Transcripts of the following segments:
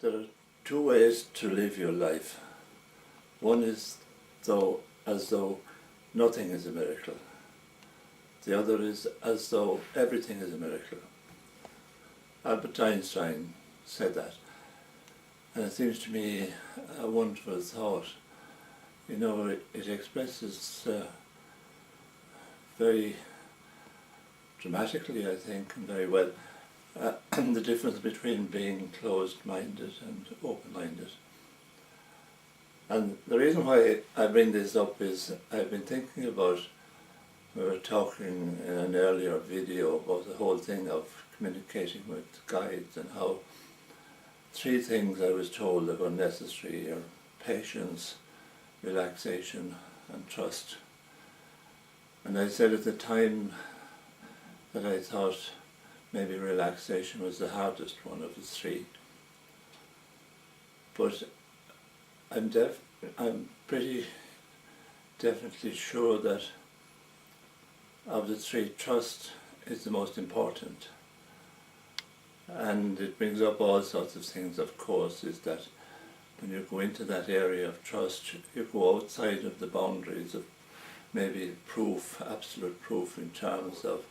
There are two ways to live your life. One is as though nothing is a miracle. The other is as though everything is a miracle. Albert Einstein said that. And it seems to me a wonderful thought. You know, it expresses very dramatically, I think, and very well, the difference between being closed-minded and open-minded. And the reason why I bring this up is I've been thinking about, we were talking in an earlier video about the whole thing of communicating with guides and how three things I was told that were necessary are patience, relaxation and trust. And I said at the time that I thought maybe relaxation was the hardest one of the three. But I'm pretty definitely sure that of the three, trust is the most important. And it brings up all sorts of things, of course, is that when you go into that area of trust, you go outside of the boundaries of maybe proof, absolute proof in terms of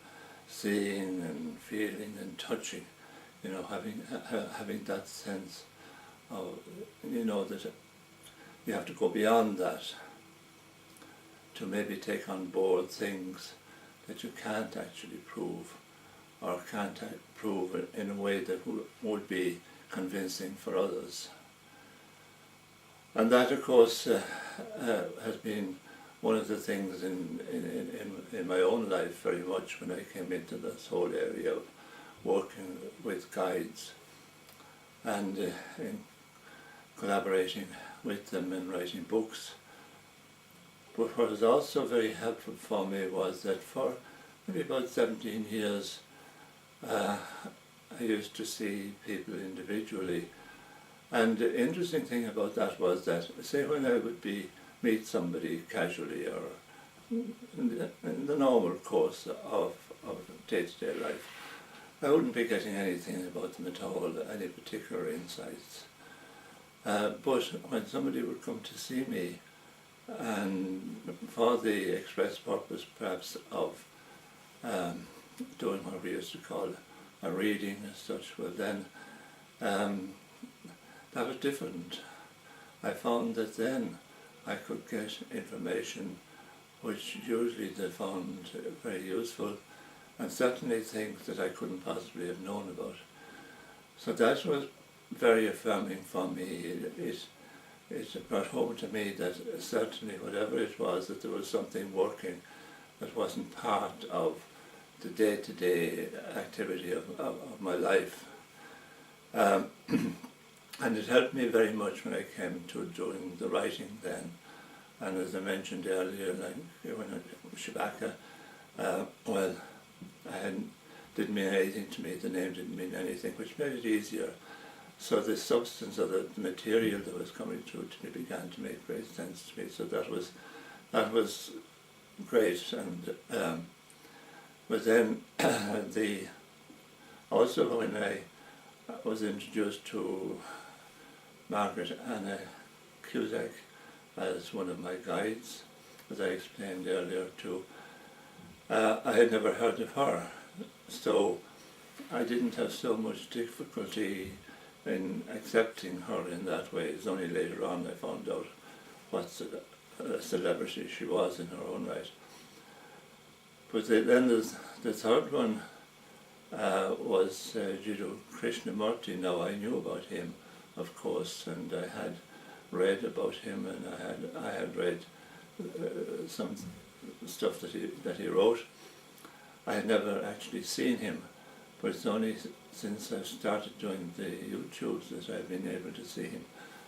seeing and feeling and touching, you know, having that sense of, you know, that you have to go beyond that to maybe take on board things that you can't actually prove or can't prove in a way that would be convincing for others. And that, of course, has been one of the things in my own life very much when I came into this whole area of working with guides and in collaborating with them and writing books. But what was also very helpful for me was that for maybe about 17 years I used to see people individually. And the interesting thing about that was that, say when I would meet somebody casually or in the normal course of day-to-day life, I wouldn't be getting anything about them at all, any particular insights. But when somebody would come to see me, and for the express purpose perhaps of doing what we used to call a reading as such, well then that was different. I found that then I could get information which usually they found very useful, and certainly things that I couldn't possibly have known about. So that was very affirming for me. It brought home to me that certainly whatever it was, that there was something working that wasn't part of the day-to-day activity of my life. And it helped me very much when I came to doing the writing then. And as I mentioned earlier, like when Shabaka, well, didn't mean anything to me, the name didn't mean anything, which made it easier. So the substance of the material that was coming through to me began to make great sense to me. So that was great. And but then also when I was introduced to Margaret Anna Cusack as one of my guides, as I explained earlier too, I had never heard of her, so I didn't have so much difficulty in accepting her in that way. It's only later on I found out what a celebrity she was in her own right. But then the third one was Jiddu Krishnamurti. Now I knew about him, of course, and I had read about him, and I had read some stuff that he wrote. I had never actually seen him, but it's only since I've started doing the YouTubes that I've been able to see him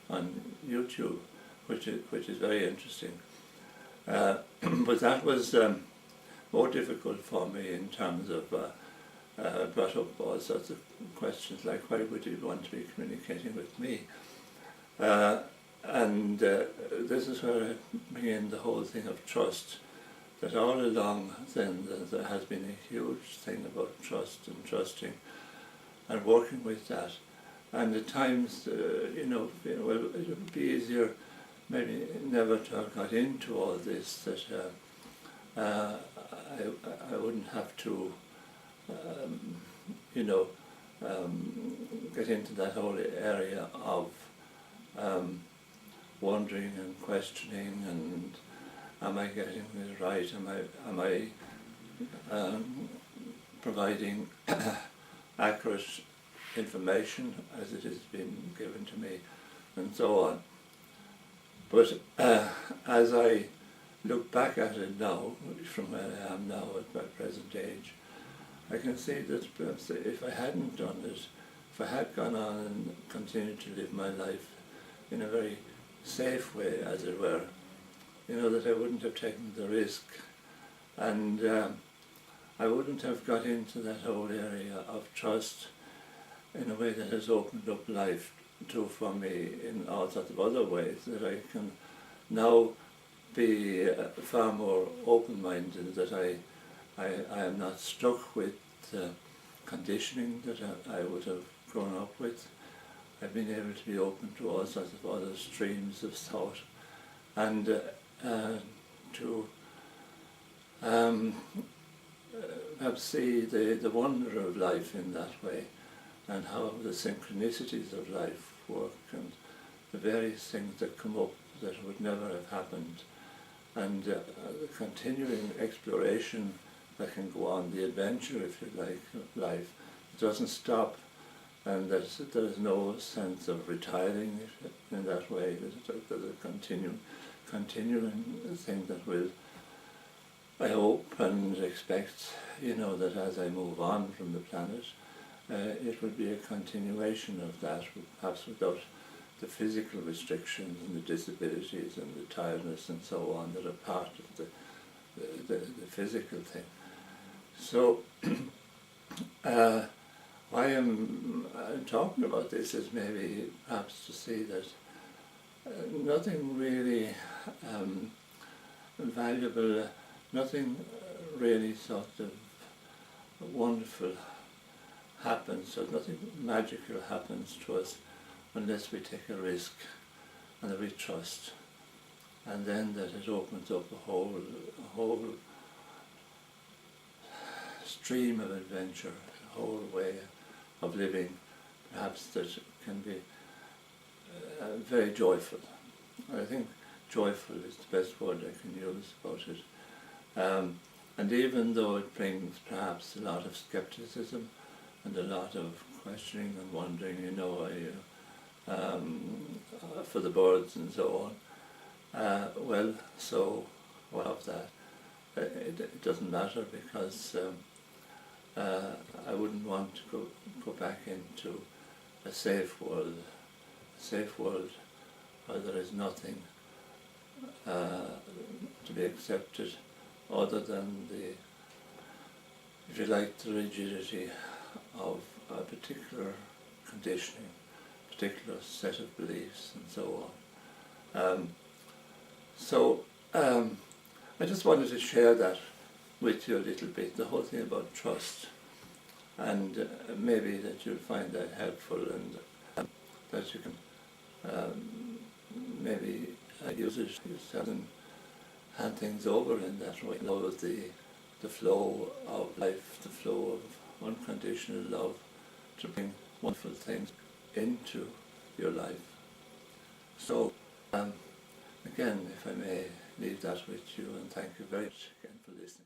on YouTube, which is very interesting. But that was more difficult for me in terms of brought up all sorts of questions like, why would you want to be communicating with me? And this is where I bring in the whole thing of trust, that all along then there has been a huge thing about trust and trusting and working with that. And at times, well, it would be easier maybe never to have got into all this, that I wouldn't have to, you know, get into that whole area of wondering and questioning, and am I getting this right? Am I providing accurate information as it has been given to me, and so on. But as I look back at it now, from where I am now at my present age, I can see that perhaps if I hadn't done it, if I had gone on and continued to live my life in a very safe way, as it were, that I wouldn't have taken the risk, and I wouldn't have got into that whole area of trust in a way that has opened up life for me in all sorts of other ways, that I can now be far more open-minded, that I am not stuck with conditioning that I would have grown up with. I've been able to be open to all sorts of other streams of thought, and to perhaps see the wonder of life in that way, and how the synchronicities of life work, and the various things that come up that would never have happened, and the continuing exploration that can go on, the adventure, if you like, of life. It doesn't stop, and there's no sense of retiring in that way. There's a continuing thing that will, I hope and expect, that as I move on from the planet, it will be a continuation of that, perhaps without the physical restrictions and the disabilities and the tiredness and so on that are part of the physical thing. So why I'm talking about this is maybe perhaps to see that nothing really valuable, nothing really sort of wonderful happens, or nothing magical happens to us unless we take a risk and that we trust, and then that it opens up a whole stream of adventure, a whole way of living, perhaps that can be very joyful. I think joyful is the best word I can use about it. And even though it brings perhaps a lot of skepticism and a lot of questioning and wondering, for the birds and so on, well, so what of that? It doesn't matter, because I wouldn't want to go back into a safe world where there is nothing to be accepted other than if you like, the rigidity of a particular conditioning, particular set of beliefs and so on. I just wanted to share that with you a little bit, the whole thing about trust, and maybe that you'll find that helpful, and that you can maybe use it yourself and hand things over in that way. Know the flow of life, the flow of unconditional love, to bring wonderful things into your life. So again, if I may leave that with you, and thank you very much again for listening.